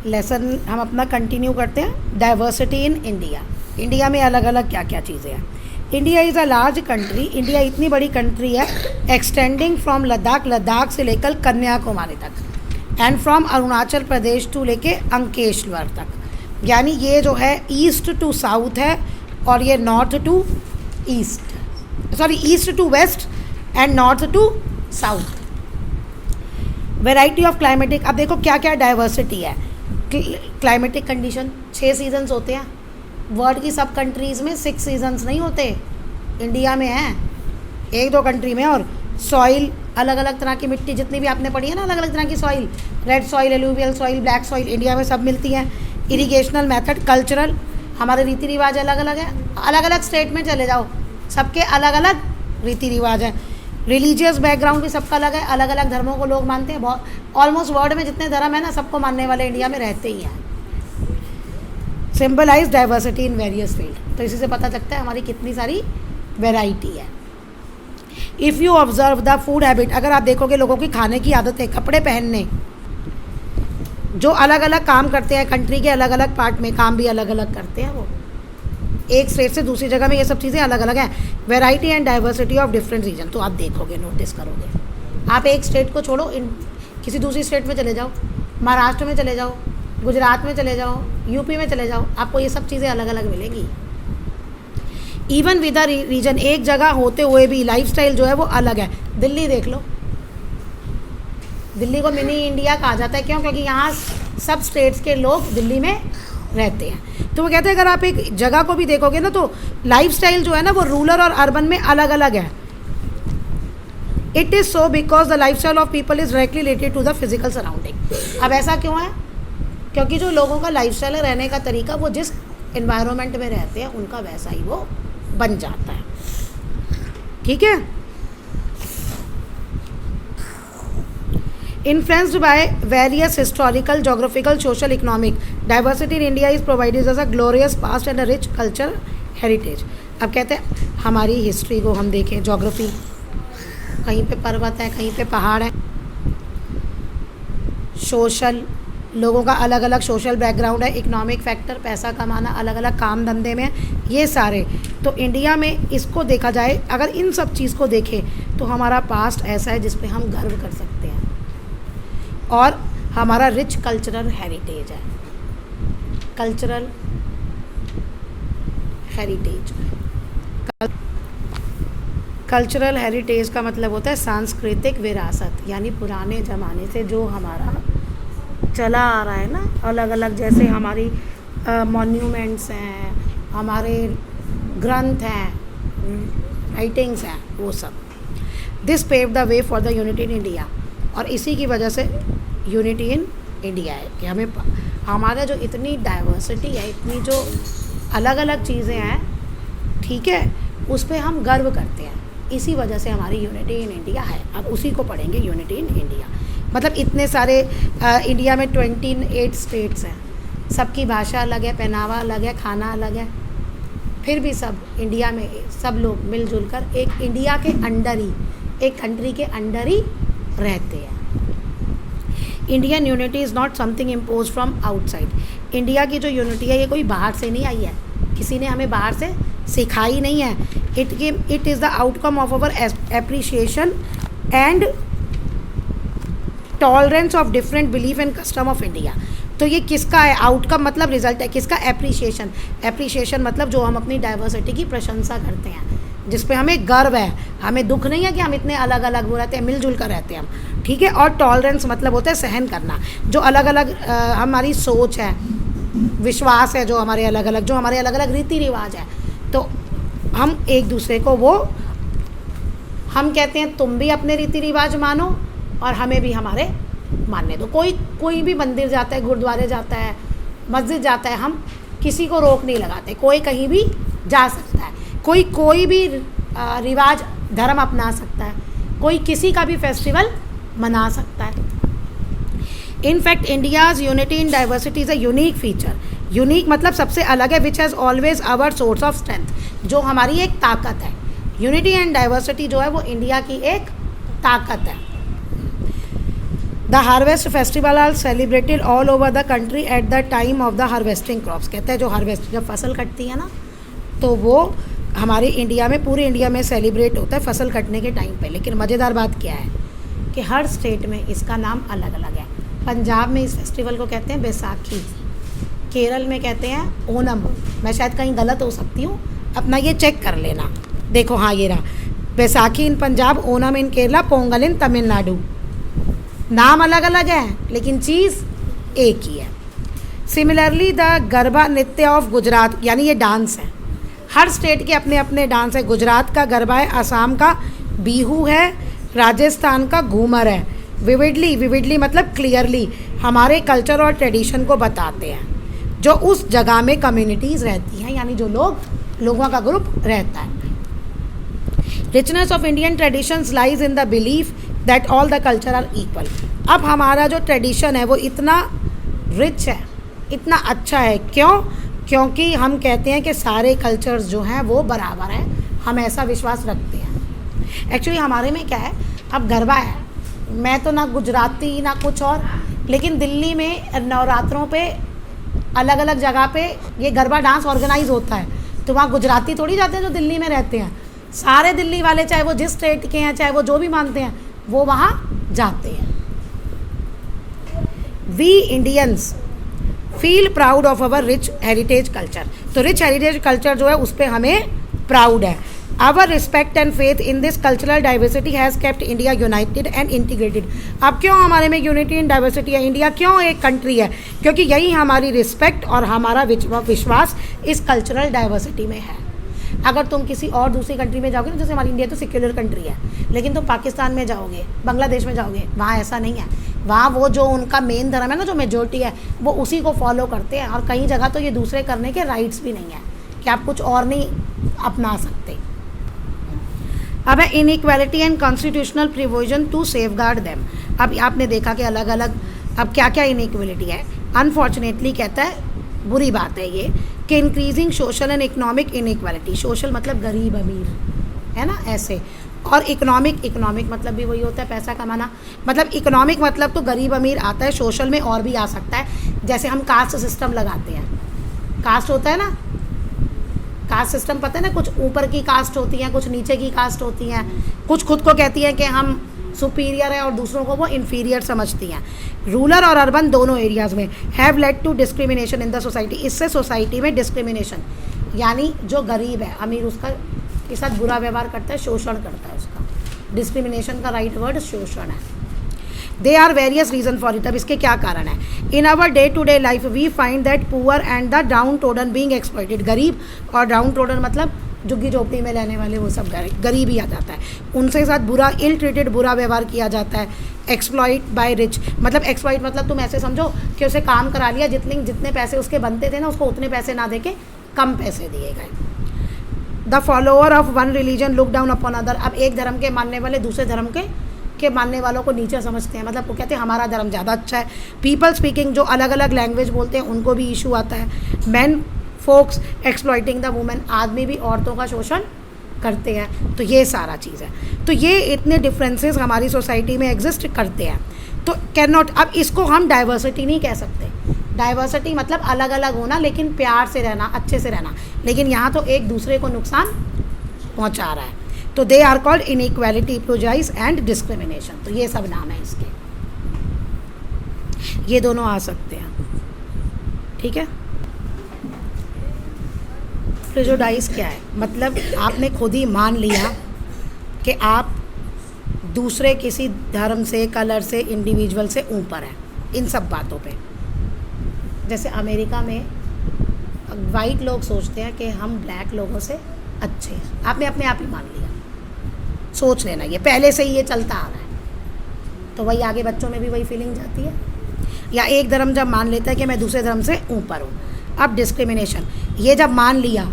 Lesson हम अपना continue करते हैं। Diversity in India. इंडिया में अलग अलग क्या क्या चीज़ें हैं। India is a large country. India इतनी बड़ी कंट्री है, एक्सटेंडिंग फ्रॉम लद्दाख, लद्दाख से लेकर कन्याकुमारी तक, and from Arunachal Pradesh to लेके अंकेश्वर तक। यानी ये जो है ईस्ट टू साउथ है, और ये north to east, sorry east to west and north to south. Variety of climatic, अब देखो क्या क्या डाइवर्सिटी है। क्लाइमेटिक कंडीशन 6 सीजन्स होते हैं। वर्ल्ड की सब कंट्रीज़ में 6 सीजन्स नहीं होते, इंडिया में हैं 1-2 कंट्री में। और सॉइल, अलग अलग तरह की मिट्टी जितनी भी आपने पढ़ी है ना, अलग अलग तरह की soil, red soil, alluvial soil, black soil, India में सब मिलती हैं। इरिगेशनल मेथड, कल्चरल, हमारे रीति रिवाज अलग अलग है। अलग अलग स्टेट में चले जाओ, सबके अलग अलग रीति रिवाज हैं। रिलीजियस बैकग्राउंड भी सबका अलग है, अलग अलग धर्मों को लोग मानते हैं। बहुत, ऑलमोस्ट वर्ल्ड में जितने धर्म है ना, सबको मानने वाले इंडिया में रहते ही हैं। Symbolise diversity in various field, तो इसी से पता चलता है हमारी कितनी सारी वेराइटी है। If you observe the food habit, अगर आप देखोगे लोगों की खाने की आदतें, कपड़े पहनने, जो अलग अलग काम करते हैं, कंट्री के अलग अलग पार्ट में काम भी अलग अलग करते हैं वो, एक स्टेट से दूसरी जगह में ये सब चीज़ें अलग अलग हैं। Variety and diversity of different region, तो आप देखोगे, नोटिस करोगे। आप एक स्टेट को छोड़ो, किसी दूसरी स्टेट में चले जाओ, महाराष्ट्र में चले जाओ, गुजरात में चले जाओ, यूपी में चले जाओ, आपको ये सब चीज़ें अलग अलग मिलेंगी। इवन विद द रीजन, एक जगह होते हुए भी लाइफस्टाइल जो है वो अलग है। दिल्ली देख लो, दिल्ली को मिनी इंडिया कहा जाता है। क्यों? क्योंकि यहाँ सब स्टेट्स के लोग दिल्ली में रहते हैं। तो वो कहते हैं अगर आप एक जगह को भी देखोगे ना, तो लाइफस्टाइल जो है ना वो रूरल और अर्बन में अलग अलग है। It is so because the lifestyle of people is directly related to the physical surrounding. अब ऐसा क्यों है? क्योंकि जो लोगों का लाइफस्टाइल है, रहने का तरीका, वो जिस एनवायरनमेंट में रहते हैं उनका वैसा ही वो बन जाता है। ठीक है। Influenced by various historical, geographical, social, economic, diversity in India is provided as a glorious past and a rich culture heritage. अब कहते हैं हमारी हिस्ट्री को हम देखें, जोग्राफी, कहीं पे पर्वत है, कहीं पे पहाड़ है। सोशल, लोगों का अलग अलग सोशल बैकग्राउंड है। इकोनॉमिक फैक्टर, पैसा कमाना, अलग अलग काम धंधे में, ये सारे। तो इंडिया में इसको देखा जाए, अगर इन सब चीज़ को देखें तो हमारा पास्ट ऐसा है जिस पे हम गर्व कर सकते हैं, और हमारा रिच कल्चरल हेरिटेज है। कल्चरल हेरिटेज, कल्चरल हेरिटेज का मतलब होता है सांस्कृतिक विरासत, यानी पुराने ज़माने से जो हमारा चला आ रहा है ना, अलग अलग, जैसे हमारी मॉन्यूमेंट्स हैं, हमारे ग्रंथ हैं, राइटिंग्स हैं, वो सब। This pave the way for the unity in India, और इसी की वजह से यूनिटी इन इंडिया है कि हमें हमारा जो इतनी डाइवर्सिटी है, इतनी जो अलग अलग चीज़ें हैं, ठीक है, उस पर हम गर्व करते हैं। इसी वजह से हमारी यूनिटी इन इंडिया है। अब उसी को पढ़ेंगे, यूनिटी इन इंडिया। मतलब इतने सारे इंडिया में 28 स्टेट्स हैं, सबकी भाषा अलग है, पहनावा अलग है, खाना अलग है, फिर भी सब इंडिया में सब लोग मिलजुल कर एक इंडिया के अंडर ही, एक कंट्री के अंडर ही रहते हैं। Indian unity is not something impose from outside. India की जो यूनिटी है ये कोई बाहर से नहीं आई है, किसी ने हमें बाहर से सिखाई नहीं है। It is the outcome of our appreciation and tolerance of different belief and custom of India. तो ये किसका है? आउटकम मतलब रिजल्ट है, किसका? एप्रिशिएशन। एप्रिशिएशन मतलब जो हम अपनी डाइवर्सिटी की प्रशंसा करते हैं, जिस पे हमें गर्व है, हमें दुख नहीं है कि हम इतने अलग अलग वो रहते हैं, मिलजुल कर रहते हैं हम, ठीक है। और टॉलरेंस मतलब होता है सहन करना, जो अलग अलग हमारी सोच है, विश्वास है, जो हमारे अलग अलग, जो हमारे अलग अलग रीति रिवाज है, तो हम एक दूसरे को वो, हम कहते हैं तुम भी अपने रीति रिवाज मानो और हमें भी हमारे मानने दो। कोई भी मंदिर जाता है, गुरुद्वारे जाता है, मस्जिद जाता है, हम किसी को रोक नहीं लगाते, कोई कहीं भी जा सकता है, कोई भी रिवाज, धर्म अपना सकता है, कोई किसी का भी फेस्टिवल मना सकता है। In fact India's unity in diversity is a unique feature. Unique मतलब सबसे अलग है, which has always our source of strength, जो हमारी एक ताकत है। यूनिटी एंड डाइवर्सिटी जो है वो इंडिया की एक ताकत है। The harvest festival are celebrated all over the country at the time of the harvesting crops. कहते हैं जो हार्वेस्ट जब फसल कटती है ना तो वो हमारे इंडिया में, पूरे इंडिया में सेलिब्रेट होता है फसल कटने के टाइम पे। लेकिन मज़ेदार बात क्या है कि हर स्टेट में इसका नाम अलग अलग है। पंजाब में इस फेस्टिवल को कहते हैं बैसाखी, केरल में कहते हैं ओनम। मैं शायद कहीं गलत हो सकती हूँ, अपना ये चेक कर लेना। देखो हाँ ये रहा, बैसाखी इन पंजाब, ओनम इन केरला, पोंगल इन तमिलनाडु। नाम अलग अलग है लेकिन चीज़ एक ही है। सिमिलरली द गरबा नृत्य ऑफ गुजरात, यानी ये डांस है, हर स्टेट के अपने अपने डांस है। गुजरात का गरबा है, असम का बीहू है, राजस्थान का घूमर है। विविडली, विविडली मतलब क्लियरली हमारे कल्चर और ट्रेडिशन को बताते हैं जो उस जगह में कम्युनिटीज़ रहती हैं, यानी जो लोगों का ग्रुप रहता है। Richness of Indian traditions lies in the belief that all the culture are equal. अब हमारा जो ट्रेडिशन है वो इतना रिच है, इतना अच्छा है। क्यों? क्योंकि हम कहते हैं कि सारे कल्चर्स जो हैं वो बराबर हैं, हम ऐसा विश्वास रखते हैं। एक्चुअली हमारे में क्या है, अब गरबा है, मैं तो ना गुजराती ना कुछ और, लेकिन दिल्ली में नवरात्रों पे अलग अलग जगह पे ये गरबा डांस ऑर्गेनाइज होता है, तो वहाँ गुजराती थोड़ी जाते हैं जो दिल्ली में रहते हैं। सारे दिल्ली वाले, चाहे वो जिस स्टेट के हैं, चाहे वो जो भी मानते हैं, वो वहाँ जाते हैं। We Indians feel proud of our rich heritage culture. तो रिच हेरिटेज कल्चर जो है उस पर हमें प्राउड है। Our respect and faith in this cultural diversity has kept India united and integrated. अब क्यों हमारे में यूनिटी इन डाइवर्सिटी है? इंडिया क्यों एक कंट्री है? क्योंकि यही हमारी रिस्पेक्ट और हमारा विश्वास इस कल्चरल डाइवर्सिटी में है। अगर तुम किसी और दूसरी कंट्री में जाओगे ना, जैसे हमारी इंडिया तो सेक्युलर कंट्री है, लेकिन तुम पाकिस्तान में जाओगे, बांग्लादेश में जाओगे, वहाँ ऐसा नहीं है। वहाँ वो जो उनका मेन धर्म है ना, जो मेजोरिटी है, वो उसी को फॉलो करते हैं। और कई जगह तो ये दूसरे करने के राइट्स भी नहीं है कि आप कुछ और नहीं अपना सकते। अब है inequality and constitutional provision to safeguard them. अब आपने देखा कि अलग अलग अब क्या क्या इनइक्वालिटी है। अनफॉर्चुनेटली कहता है, बुरी बात है ये, कि increasing social and economic inequality. Social मतलब गरीब अमीर, है ना, ऐसे। और इकोनॉमिक मतलब भी वही होता है, पैसा कमाना। मतलब इकोनॉमिक मतलब तो गरीब अमीर आता है, सोशल में और भी आ सकता है। जैसे हम कास्ट सिस्टम लगाते हैं, कास्ट होता है ना, कास्ट सिस्टम पता है ना, कुछ ऊपर की कास्ट होती हैं, कुछ नीचे की कास्ट होती हैं, कुछ खुद को कहती हैं कि हम सुपीरियर है और दूसरों को वो इन्फीरियर समझती हैं। रूरल और अर्बन दोनों एरियाज़ में have led to discrimination in the society. इससे सोसाइटी में डिस्क्रिमिनेशन, यानी जो गरीब है, अमीर उसका के साथ बुरा व्यवहार करता है, शोषण करता है उसका। डिस्क्रिमिनेशन का राइट वर्ड शोषण है। They are various reason for it. अब इसके क्या कारण है? In our day to day life we find that poor and the downtrodden being exploited. गरीब और डाउन टोडन मतलब झुग्गी झोपड़ी में रहने वाले, वो सब गरीब ही आ जाता है। उनके साथ बुरा, इल ट्रीटेड, बुरा व्यवहार किया जाता है। एक्सप्लॉइट बाय रिच मतलब, एक्सप्लॉइट मतलब तुम ऐसे समझो कि उसे काम करा लिया, जितने पैसे उसके बनते थे ना, उसको उतने पैसे ना देके कम पैसे दिए गए। The follower of one religion look down upon other. अब एक धर्म के मानने वाले दूसरे धर्म के मानने वालों को नीचे समझते हैं, मतलब वो कहते हैं हमारा धर्म ज़्यादा अच्छा है। पीपल स्पीकिंग, जो अलग अलग लैंग्वेज बोलते हैं, उनको भी इशू आता है। Man folks exploiting the women, आदमी भी औरतों का शोषण करते हैं। तो ये सारा चीज़ है। तो ये इतने डिफरेंसेस हमारी सोसाइटी में एग्जिस्ट करते हैं। तो कैन नॉट, अब इसको हम डाइवर्सिटी नहीं कह सकते। डाइवर्सिटी मतलब अलग अलग होना, लेकिन प्यार से रहना, अच्छे से रहना। लेकिन यहाँ तो एक दूसरे को नुकसान पहुँचा रहा है। तो they are called inequality, prejudice and discrimination. तो ये सब नाम है इसके, ये दोनों आ सकते हैं। ठीक है। प्रेजुडाइज क्या है? मतलब आपने खुद ही मान लिया कि आप दूसरे किसी धर्म से, कलर से, इंडिविजुअल से ऊपर हैं इन सब बातों पे। जैसे अमेरिका में वाइट लोग सोचते हैं कि हम ब्लैक लोगों से अच्छे हैं। आपने अपने आप ही मान लिया, सोच लेना, ये पहले से ही ये चलता आ रहा है। तो वही आगे बच्चों में भी वही फीलिंग जाती है। या एक धर्म जब मान लेता है कि मैं दूसरे धर्म से ऊपर हूँ। अब डिस्क्रिमिनेशन, ये जब मान लिया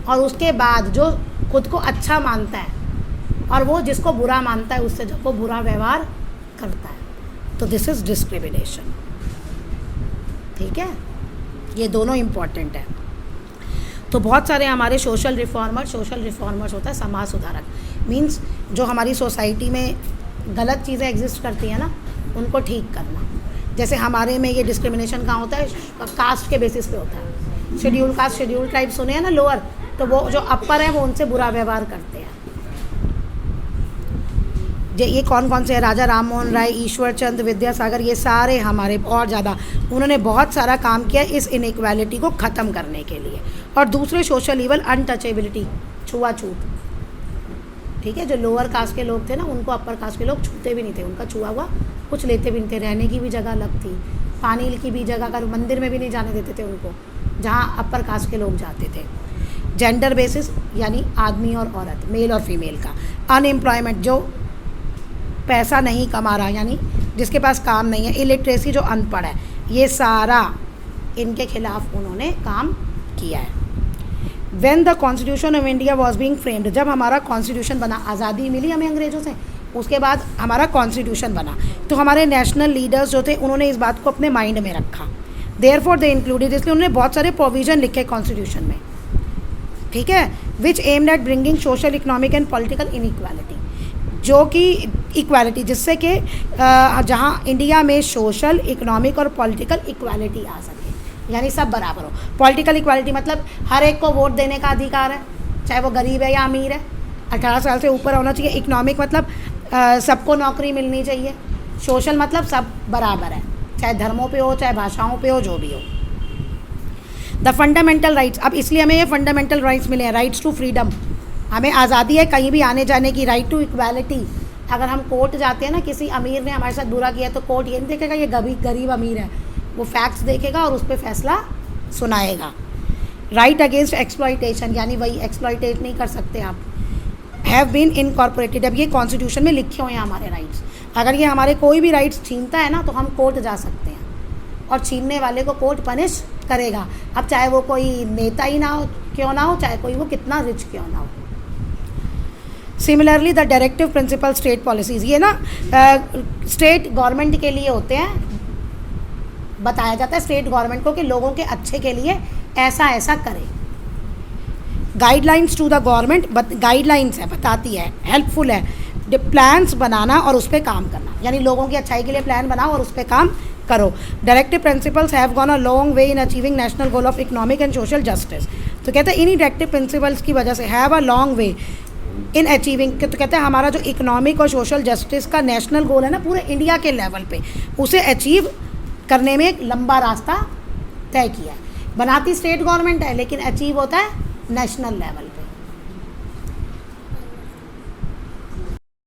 और उसके बाद जो खुद को अच्छा मानता है और वो जिसको बुरा मानता है उससे जब वो बुरा व्यवहार करता है, तो दिस इज़ डिस्क्रिमिनेशन। ठीक है, ये दोनों इम्पॉर्टेंट है। तो बहुत सारे हमारे सोशल रिफॉर्मर्स होता है समाज सुधारक। मीन्स जो हमारी सोसाइटी में गलत चीज़ें एग्जिस्ट करती हैं ना, उनको ठीक करना। जैसे हमारे में ये डिस्क्रिमिनेशन कहाँ होता है, कास्ट के बेसिस पे होता है। शेड्यूल कास्ट शेड्यूल ट्राइब सुने हैं ना, लोअर, तो वो जो अपर है वो उनसे बुरा व्यवहार करते हैं। ये कौन कौन से हैं, राजा राम मोहन राय, ईश्वर चंद्र विद्यासागर, ये सारे हमारे और ज़्यादा उन्होंने बहुत सारा काम किया इस इनइक्वालिटी को ख़त्म करने के लिए। और दूसरे सोशल ईवल, अनटचेबिलिटी, छुआछूत, ठीक है। जो लोअर कास्ट के लोग थे ना, उनको अपर कास्ट के लोग छूते भी नहीं थे, उनका छुआ हुआ कुछ लेते भी नहीं थे। रहने की भी जगह अलग थी, पानी की भी जगह का, मंदिर में भी नहीं जाने देते थे उनको, जहाँ अपर कास्ट के लोग जाते थे। जेंडर बेसिस यानी आदमी और औरत, मेल और फीमेल का। अनएम्प्लॉयमेंट, जो पैसा नहीं कमा रहा यानी जिसके पास काम नहीं है। इलिटरेसी, जो अनपढ़ है। ये सारा इनके खिलाफ उन्होंने काम किया है। When the Constitution of India was being framed, जब हमारा कॉन्स्टिट्यूशन बना, आज़ादी मिली हमें अंग्रेज़ों से, उसके बाद हमारा कॉन्स्टिट्यूशन बना, तो हमारे नेशनल लीडर्स जो थे उन्होंने इस बात को अपने माइंड में रखा। देयरफॉर दे इंक्लूडेड, इसलिए उन्होंने बहुत सारे प्रोविज़न लिखे कॉन्स्टिट्यूशन में, ठीक है, which aimed at bringing social, economic and political inequality, जो कि इक्वालिटी, जिससे कि जहाँ इंडिया में सोशल, इकोनॉमिक और पॉलिटिकल इक्वालिटी आ सके, यानी सब बराबर हो। पॉलिटिकल इक्वालिटी मतलब हर एक को वोट देने का अधिकार है, चाहे वो गरीब है या अमीर है, 18 साल से ऊपर होना चाहिए। इकोनॉमिक मतलब सबको नौकरी मिलनी चाहिए। सोशल मतलब सब बराबर है, चाहे धर्मों पे हो, चाहे भाषाओं पे हो, जो भी हो। द फंडामेंटल राइट्स, अब इसलिए हमें ये फंडामेंटल राइट्स मिले हैं। राइट्स टू फ्रीडम, हमें आज़ादी है कहीं भी आने जाने की। राइट टू इक्वालिटी, अगर हम कोर्ट जाते हैं ना, किसी अमीर ने हमारे साथ बुरा किया तो कोर्ट ये नहीं देखेगा ये गरीब अमीर है, वो फैक्ट्स देखेगा और उस पर फैसला सुनाएगा। राइट अगेंस्ट एक्सप्लॉइटेशन, यानी वही एक्सप्लॉइटेट नहीं कर सकते आप। हैव बीन इनकॉर्पोरेटेड, अब ये कॉन्स्टिट्यूशन में लिखे हुए हैं हमारे राइट्स। अगर ये हमारे कोई भी राइट्स छीनता है ना, तो हम कोर्ट जा सकते हैं और छीनने वाले को कोर्ट पनिश करेगा। अब चाहे वो कोई नेता ही ना हो, क्यों ना हो, चाहे कोई वो कितना रिच क्यों ना हो। Similarly the directive principle state policies, ये ना स्टेट गवर्नमेंट के लिए होते हैं, बताया जाता है स्टेट गवर्नमेंट को कि लोगों के अच्छे के लिए ऐसा ऐसा करें। Guidelines to the government, guidelines है, बताती है, हेल्पफुल है। प्लान्स बनाना और उस पर काम करना, यानी लोगों की अच्छाई के लिए प्लान बनाओ और उस पर काम करो। Directive principles have gone a long way in achieving national goal of economic and social justice, तो कहते हैं इन्हीं डायरेक्टिव प्रिंसिपल्स की वजह से have a long way in achieving, तो कहते हैं हमारा जो इकोनॉमिक और सोशल जस्टिस का नेशनल गोल है ना, पूरे इंडिया के लेवल पे, उसे अचीव करने में एक लंबा रास्ता तय किया है। बनाती स्टेट गवर्नमेंट है, लेकिन अचीव होता है नेशनल लेवल।